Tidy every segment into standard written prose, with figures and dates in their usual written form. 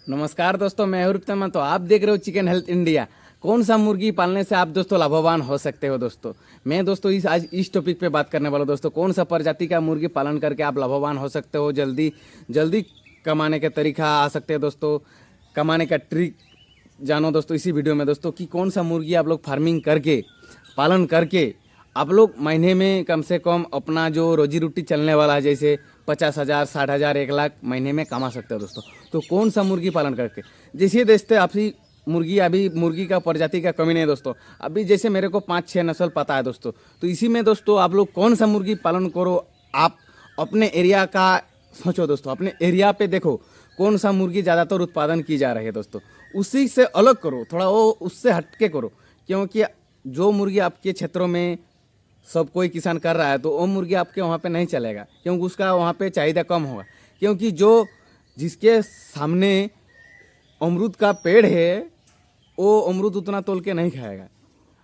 नमस्कार दोस्तों, मैं हूं रुस्तम। तो आप देख रहे हो चिकन हेल्थ इंडिया। कौन सा मुर्गी पालने से आप दोस्तों लाभवान हो सकते हो। दोस्तों मैं दोस्तों आज इस टॉपिक पे बात करने वाला हूं। दोस्तों कौन सा प्रजाति का मुर्गी पालन करके आप लाभवान हो सकते हो, जल्दी जल्दी कमाने के तरीका आ सकते हैं। दोस्तों कमाने का ट्रिक जानो दोस्तों इसी वीडियो में। दोस्तों कि कौन सा मुर्गी आप लोग फार्मिंग करके पालन करके आप लोग महीने में कम से कम अपना जो रोजी रोटी चलने वाला है, जैसे 50,000, 60,000, 1 लाख महीने में कमा सकते हो। दोस्तों तो कौन सा मुर्गी पालन करके, जैसे देखते आपसी मुर्गी, अभी मुर्गी का प्रजाति का कमी नहीं है दोस्तों। अभी जैसे मेरे को 5-6 नस्ल पता है दोस्तों, तो इसी में दोस्तों आप लोग कौन सा मुर्गी पालन करो। आप अपने एरिया का सोचो दोस्तों, अपने एरिया पे देखो कौन सा मुर्गी ज़्यादातर उत्पादन की जा रही है दोस्तों, उसी से अलग करो, थोड़ा वो उससे हटके करो। क्योंकि जो मुर्गी आपके क्षेत्रों में सब कोई किसान कर रहा है तो वो मुर्गी आपके वहाँ पे नहीं चलेगा, क्योंकि उसका वहाँ पे चाहिदा कम होगा। क्योंकि जो जिसके सामने अमरूद का पेड़ है वो अमरूद उतना तोल के नहीं खाएगा,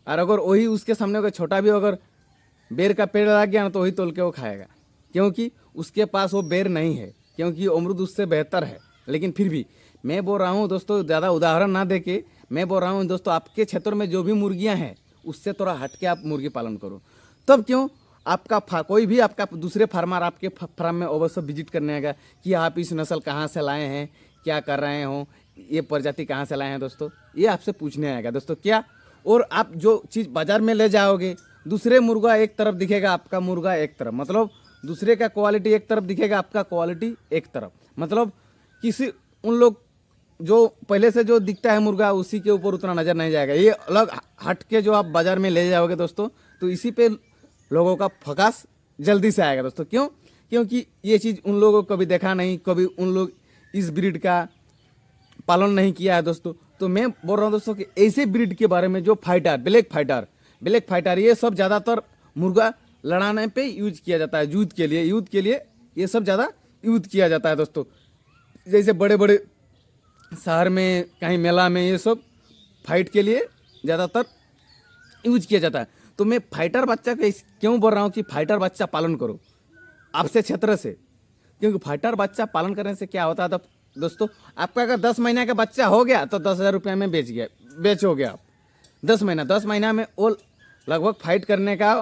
और अगर वही उसके सामने अगर छोटा भी अगर बेर का पेड़ लग गया ना तो वही तोल के वो खाएगा, क्योंकि उसके पास वो बेर नहीं है, क्योंकि अमरूद उससे बेहतर है। लेकिन फिर भी मैं बोल रहा हूँ दोस्तों, ज़्यादा उदाहरण ना दे के मैं बोल रहा हूँ दोस्तों, आपके क्षेत्र में जो भी मुर्गियाँ हैं उससे थोड़ा हट के आप मुर्गी पालन करो। तब क्यों आपका कोई भी आपका दूसरे फार्मर आपके फार्म में अवश्य विजिट करने आएगा कि आप इस नस्ल कहाँ से लाए हैं, क्या कर रहे हो, ये प्रजाति कहाँ से लाए हैं। दोस्तों ये आपसे पूछने आएगा दोस्तों क्या। और आप जो चीज़ बाज़ार में ले जाओगे, दूसरे मुर्गा एक तरफ दिखेगा, आपका मुर्गा एक तरफ, मतलब दूसरे का क्वालिटी एक तरफ दिखेगा, आपका क्वालिटी एक तरफ, मतलब किसी उन लोग जो पहले से जो दिखता है मुर्गा उसी के ऊपर उतना नज़र नहीं जाएगा। ये अलग हट के जो आप बाज़ार में ले जाओगे दोस्तों, तो इसी पे लोगों का फोकस जल्दी से आएगा दोस्तों। क्यों? क्योंकि ये चीज़ उन लोगों को कभी देखा नहीं, कभी उन लोग इस ब्रीड का पालन नहीं किया है दोस्तों। तो मैं बोल रहा हूँ दोस्तों कि ऐसे ब्रीड के बारे में जो फाइटर, ब्लैक फाइटर ये सब ज़्यादातर मुर्गा लड़ाने पे यूज किया जाता है, यूथ के लिए ये सब ज़्यादा यूज किया जाता है दोस्तों। जैसे बड़े बड़े शहर में कहीं मेला में ये सब फाइट के लिए ज़्यादातर यूज किया जाता है। तो मैं फाइटर बच्चा का क्यों बोल रहा हूँ कि फाइटर बच्चा पालन करो आपसे क्षेत्र से, क्योंकि फाइटर बच्चा पालन करने से क्या होता है दोस्तों, आपका अगर 10 महीना का बच्चा हो गया तो 10,000 रुपये में बेचोगे आप। 10 महीना में वो लगभग फाइट करने का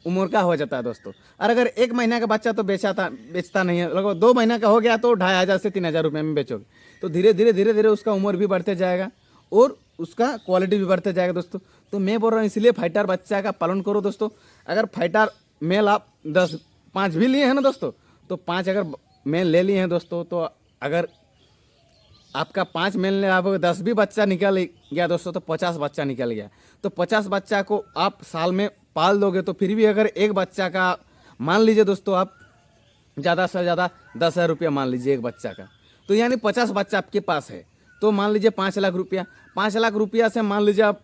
उम्र का हो जाता है दोस्तों। और अगर 1 महीना का बच्चा तो बेचता नहीं है, लगभग 2 महीना का हो गया तो 2,500 से 3,000 रुपये में बेचोगे। तो धीरे धीरे उसका उम्र भी बढ़ते जाएगा और उसका क्वालिटी भी बढ़ते जाएगा दोस्तों। तो मैं बोल रहा हूँ इसलिए फाइटर बच्चा का पालन करो दोस्तों। अगर फाइटर मेल आप 5 भी लिए हैं ना दोस्तों, तो 5 अगर मेल ले लिए हैं दोस्तों, तो अगर आपका 5 मेल ने आप 10 भी बच्चा निकल गया दोस्तों, तो 50 बच्चा निकल गया। तो 50 बच्चा को आप साल में पाल दोगे, तो फिर भी अगर एक बच्चा का मान लीजिए दोस्तों, आप ज़्यादा से ज़्यादा 10,000 रुपया मान लीजिए एक बच्चा का, तो यानी 50 बच्चा आपके पास है, तो मान लीजिए 5 लाख रुपया। 5 लाख रुपया से मान लीजिए आप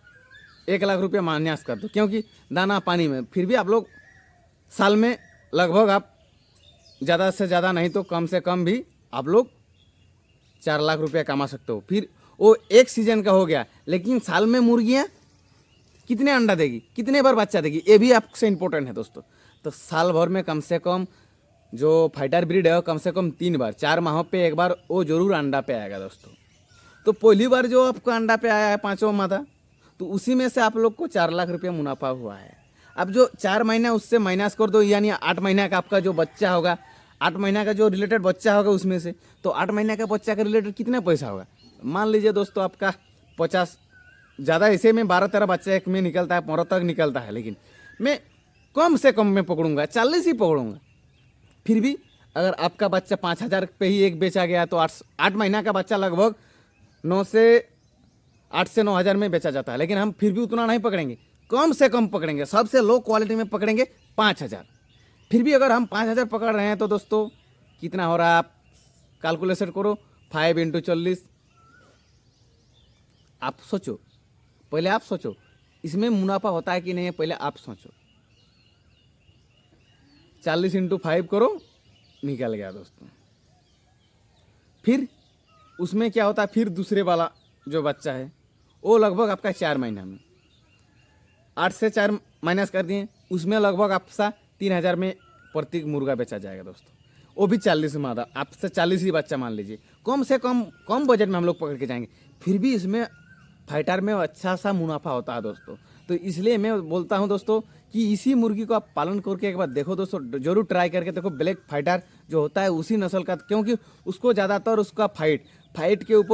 1 लाख रुपया माइनस कर दो, क्योंकि दाना पानी में फिर भी आप लोग साल में लगभग आप ज़्यादा से ज़्यादा नहीं तो कम से कम भी आप लोग 4 लाख रुपया कमा सकते हो। फिर वो एक सीजन का हो गया, लेकिन साल में मुर्गियाँ कितने अंडा देगी, कितने बार बच्चा देगी, ये भी आपसे इम्पोर्टेंट है दोस्तों। तो साल भर में कम से कम जो फाइटर ब्रीड है कम से कम 3 बार, 4 माह पे एक बार वो जरूर अंडा पे आएगा दोस्तों। तो पहली बार जो आपको अंडा पे आया है 5वां मादा, तो उसी में से आप लोग को 4 लाख रुपया मुनाफा हुआ है। अब जो 4 महीना उससे माइनस कर दो, यानी 8 महीना का आपका जो बच्चा होगा, 8 महीना का जो रिलेटेड बच्चा होगा उसमें से, तो 8 महीना का बच्चा का रिलेटेड कितना पैसा होगा। मान लीजिए दोस्तों आपका 50, ज़्यादा ऐसे में 12-13 बच्चा एक में निकलता है, 15 तक निकलता है, लेकिन मैं कम से कम में पकड़ूंगा 40 ही पकड़ूंगा। फिर भी अगर आपका बच्चा 5,000 पे ही एक बेचा गया, तो 8 महीना का बच्चा लगभग 8 से 9,000 में बेचा जाता है। लेकिन हम फिर भी उतना नहीं पकड़ेंगे, कम से कम पकड़ेंगे, सबसे लो क्वालिटी में पकड़ेंगे 5,000। फिर भी अगर हम 5,000 पकड़ रहे हैं तो दोस्तों कितना हो रहा है, आप कैलकुलेशन करो, 5 × 40। आप सोचो, पहले आप सोचो इसमें मुनाफा होता है कि नहीं है, पहले आप सोचो। 40 × 5 करो, निकल गया दोस्तों। फिर उसमें क्या होता है, फिर दूसरे वाला जो बच्चा है वो लगभग आपका 4 महीना में 8 से 4 माइनस कर दिए, उसमें लगभग आपका 3,000 में प्रत्येक मुर्गा बेचा जाएगा दोस्तों। वो भी 40 मादा, आपसे 40 ही बच्चा मान लीजिए, कम से कम बजट में हम लोग पकड़ के जाएंगे, फिर भी इसमें फाइटर में अच्छा सा मुनाफा होता है दोस्तों। तो इसलिए मैं बोलता हूं दोस्तों कि इसी मुर्गी को आप पालन करके एक बार देखो दोस्तों, जरूर ट्राई करके देखो। ब्लैक फाइटर जो होता है उसी नस्ल का, क्योंकि उसको ज़्यादातर उसका फाइट के ऊपर